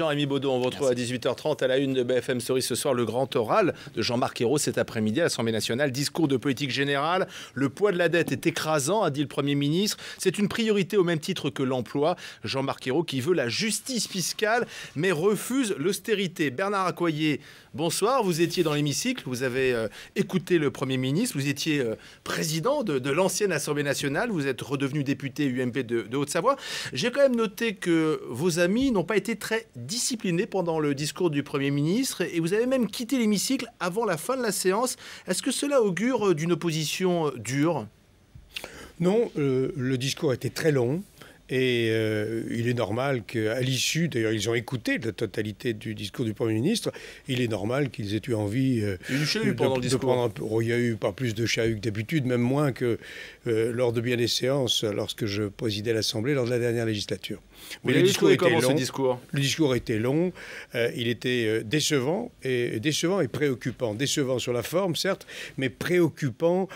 Jean-Rémy Baudot, on vous retrouve à 18h30 à la une de BFM Story ce soir, le grand oral de Jean-Marc Ayrault cet après-midi à l'Assemblée nationale. Discours de politique générale. Le poids de la dette est écrasant, a dit le Premier ministre. C'est une priorité au même titre que l'emploi. Jean-Marc Ayrault qui veut la justice fiscale mais refuse l'austérité. Bernard Accoyer, bonsoir. Vous étiez dans l'hémicycle, vous avez écouté le Premier ministre, vous étiez président de l'ancienne Assemblée nationale, vous êtes redevenu député UMP de Haute-Savoie. J'ai quand même noté que vos amis n'ont pas été très discipliné pendant le discours du Premier ministre et vous avez même quitté l'hémicycle avant la fin de la séance. Est-ce que cela augure d'une opposition dure? Non, le discours était très long. Et il est normal qu'à l'issue, d'ailleurs ils ont écouté la totalité du discours du Premier ministre, il est normal qu'ils aient eu envie de prendre... Il y a eu pas plus de chahut que d'habitude, même moins que lors de bien des séances, lorsque je présidais l'Assemblée lors de la dernière législature. Mais le discours était long. Ce discours Le discours était long, il était décevant et préoccupant. Décevant sur la forme, certes, mais préoccupant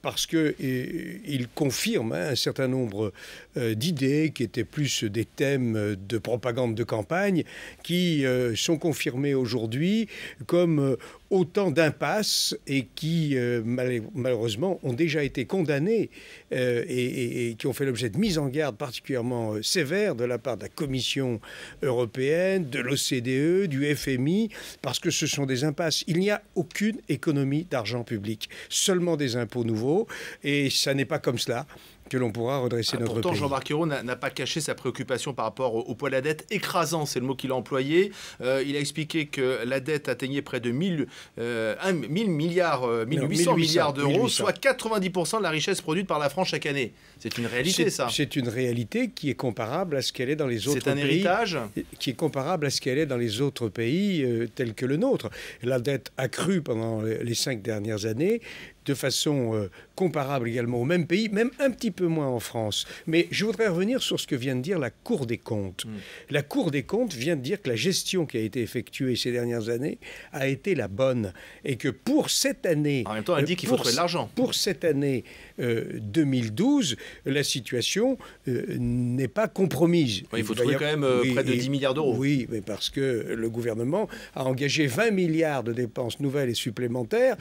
parce qu'il confirme un certain nombre d'idées qui étaient plus des thèmes de propagande de campagne, qui sont confirmés aujourd'hui comme autant d'impasses et qui, malheureusement, ont déjà été condamnés et qui ont fait l'objet de mises en garde particulièrement sévères de la part de la Commission européenne, de l'OCDE, du FMI, parce que ce sont des impasses. Il n'y a aucune économie d'argent public, seulement des impôts nouveaux, et ça n'est pas comme cela que l'on pourra redresser notre pays. Pourtant, Jean-Marc Ayrault n'a pas caché sa préoccupation par rapport au poids de la dette. Écrasant, c'est le mot qu'il a employé. Il a expliqué que la dette atteignait près de 1800 milliards d'euros, soit 90% de la richesse produite par la France chaque année. C'est une réalité, ça. C'est une réalité qui est comparable à ce qu'elle est dans les autres pays. C'est un héritage qui est comparable à ce qu'elle est dans les autres pays tels que le nôtre. La dette a crû pendant les 5 dernières années, de façon comparable également au même pays, même un petit peu moins en France. Mais je voudrais revenir sur ce que vient de dire la Cour des comptes. La Cour des comptes vient de dire que la gestion qui a été effectuée ces dernières années a été la bonne et que pour cette année... En même temps, elle dit qu'il faut trouver de l'argent. Pour cette année 2012, la situation n'est pas compromise. Il faut trouver quand même près de 10 milliards d'euros. Oui, mais parce que le gouvernement a engagé 20 milliards de dépenses nouvelles et supplémentaires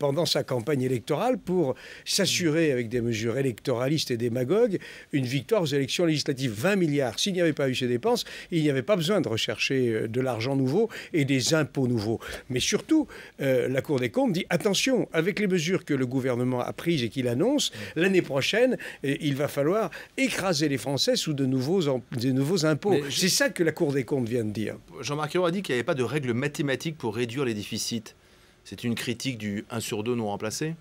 pendant sa campagne électorale pour s'assurer, avec des mesures électoralistes et démagogues, une victoire aux élections législatives. 20 milliards. S'il n'y avait pas eu ces dépenses, il n'y avait pas besoin de rechercher de l'argent nouveau et des impôts nouveaux. Mais surtout, la Cour des comptes dit attention, avec les mesures que le gouvernement a prises et qu'il annonce, l'année prochaine, il va falloir écraser les Français sous de nouveaux impôts. C'est ça que la Cour des comptes vient de dire. Jean-Marc Ayrault a dit qu'il n'y avait pas de règle mathématique pour réduire les déficits. C'est une critique du 1 sur 2 non remplacé?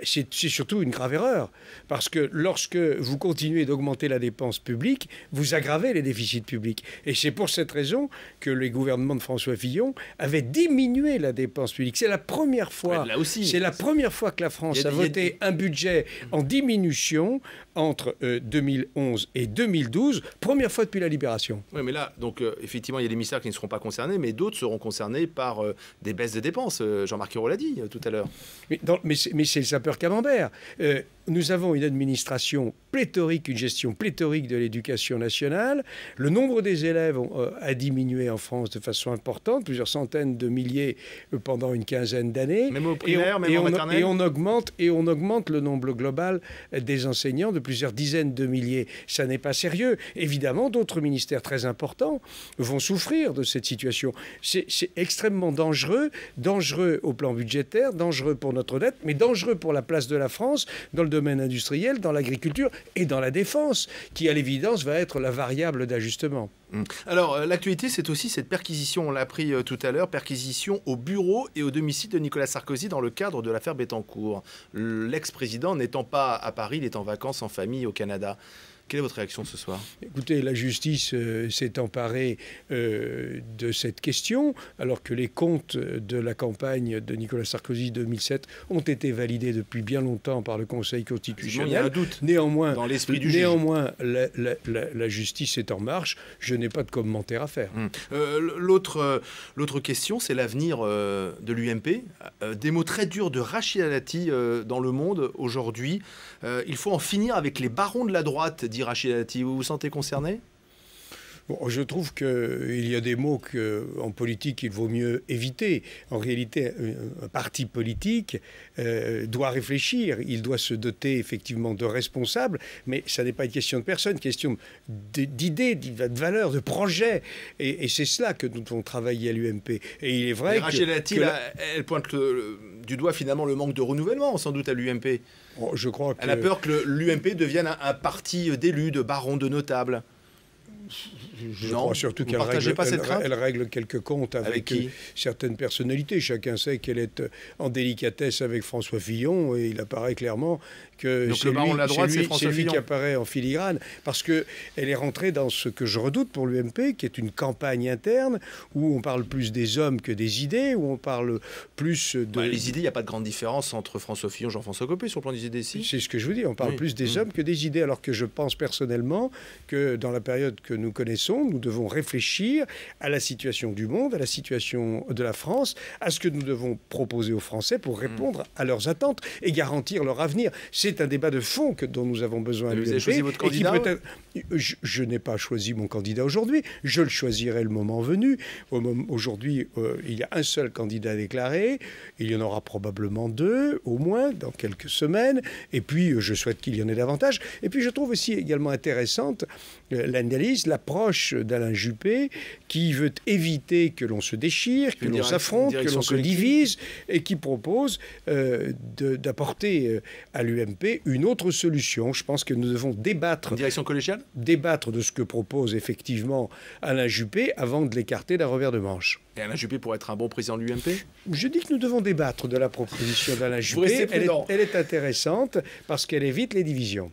C'est surtout une grave erreur, parce que lorsque vous continuez d'augmenter la dépense publique, vous aggravez les déficits publics. Et c'est pour cette raison que les gouvernements de François Fillon avaient diminué la dépense publique. C'est la première fois, c'est la première fois que la France a voté un budget en diminution entre 2011 et 2012, première fois depuis la Libération. Oui, mais là, donc, effectivement, il y a des ministères qui ne seront pas concernés, mais d'autres seront concernés par des baisses de dépenses. Jean-Marc Ayrault l'a dit tout à l'heure. Mais c'est le sapeur Camembert. Nous avons une administration pléthorique, une gestion pléthorique de l'éducation nationale. Le nombre des élèves a diminué en France de façon importante, plusieurs centaines de milliers pendant une quinzaine d'années. Même au primaire, même en maternelle. Et on augmente le nombre global des enseignants de plusieurs dizaines de milliers. Ça n'est pas sérieux. Évidemment, d'autres ministères très importants vont souffrir de cette situation. C'est extrêmement dangereux au plan budgétaire, dangereux pour notre dette, mais dangereux pour la place de la France dans le domaine industriel, dans l'agriculture et dans la défense, qui à l'évidence va être la variable d'ajustement. Alors, l'actualité, c'est aussi cette perquisition, on l'a appris tout à l'heure, perquisition au bureau et au domicile de Nicolas Sarkozy dans le cadre de l'affaire Bettencourt. L'ex-président n'étant pas à Paris, il est en vacances en famille au Canada. Quelle est votre réaction ce soir? Écoutez, la justice s'est emparée de cette question, alors que les comptes de la campagne de Nicolas Sarkozy 2007 ont été validés depuis bien longtemps par le Conseil constitutionnel. Il y a un doute dans l'esprit du juge. Néanmoins, la justice est en marche. Je n'ai pas de commentaire à faire. L'autre question, c'est l'avenir de l'UMP. Des mots très durs de Rachida Dati dans Le Monde aujourd'hui. Il faut en finir avec les barons de la droite, dit Rachida Dati. Vous vous sentez concerné? Bon, je trouve qu'il y a des mots qu'en politique, il vaut mieux éviter. En réalité, un parti politique doit réfléchir, il doit se doter effectivement de responsables, mais ça n'est pas une question de personne, question d'idées, de valeurs, de projets. Et c'est cela que nous devons travailler à l'UMP. Et il est vrai Rachel Dati, elle pointe du doigt finalement le manque de renouvellement, sans doute, à l'UMP. Je crois que... Elle a peur que l'UMP devienne un parti d'élus, de barons, de notables. Je crois surtout qu'elle règle quelques comptes avec certaines personnalités. Chacun sait qu'elle est en délicatesse avec François Fillon, et il apparaît clairement que c'est lui qui apparaît en filigrane, parce qu'elle est rentrée dans ce que je redoute pour l'UMP, qui est une campagne interne, où on parle plus des hommes que des idées, où on parle plus de... les idées, il n'y a pas de grande différence entre François Fillon et Jean-François Copé sur le plan des idées, si. C'est ce que je vous dis, on parle plus des hommes que des idées, alors que je pense personnellement que dans la période que nous connaissons, nous devons réfléchir à la situation du monde, à la situation de la France, à ce que nous devons proposer aux Français pour répondre à leurs attentes et garantir leur avenir. C'est un débat de fond dont nous avons besoin à l'UMP. Vous avez choisi votre candidat ? Je n'ai pas choisi mon candidat aujourd'hui. Je le choisirai le moment venu. Aujourd'hui, il y a un seul candidat déclaré. Il y en aura probablement 2, au moins, dans quelques semaines. Et puis, je souhaite qu'il y en ait davantage. Et puis, je trouve aussi également intéressante l'analyse, l'approche d'Alain Juppé, qui veut éviter que l'on se déchire, que l'on s'affronte, que l'on se divise, et qui propose d'apporter à l'UMP une autre solution. Je pense que nous devons débattre... Une direction collégiale ? Débattre de ce que propose effectivement Alain Juppé avant de l'écarter d'un revers de manche. Et Alain Juppé pourrait être un bon président de l'UMP ? Je dis que nous devons débattre de la proposition d'Alain Juppé. Elle est intéressante parce qu'elle évite les divisions.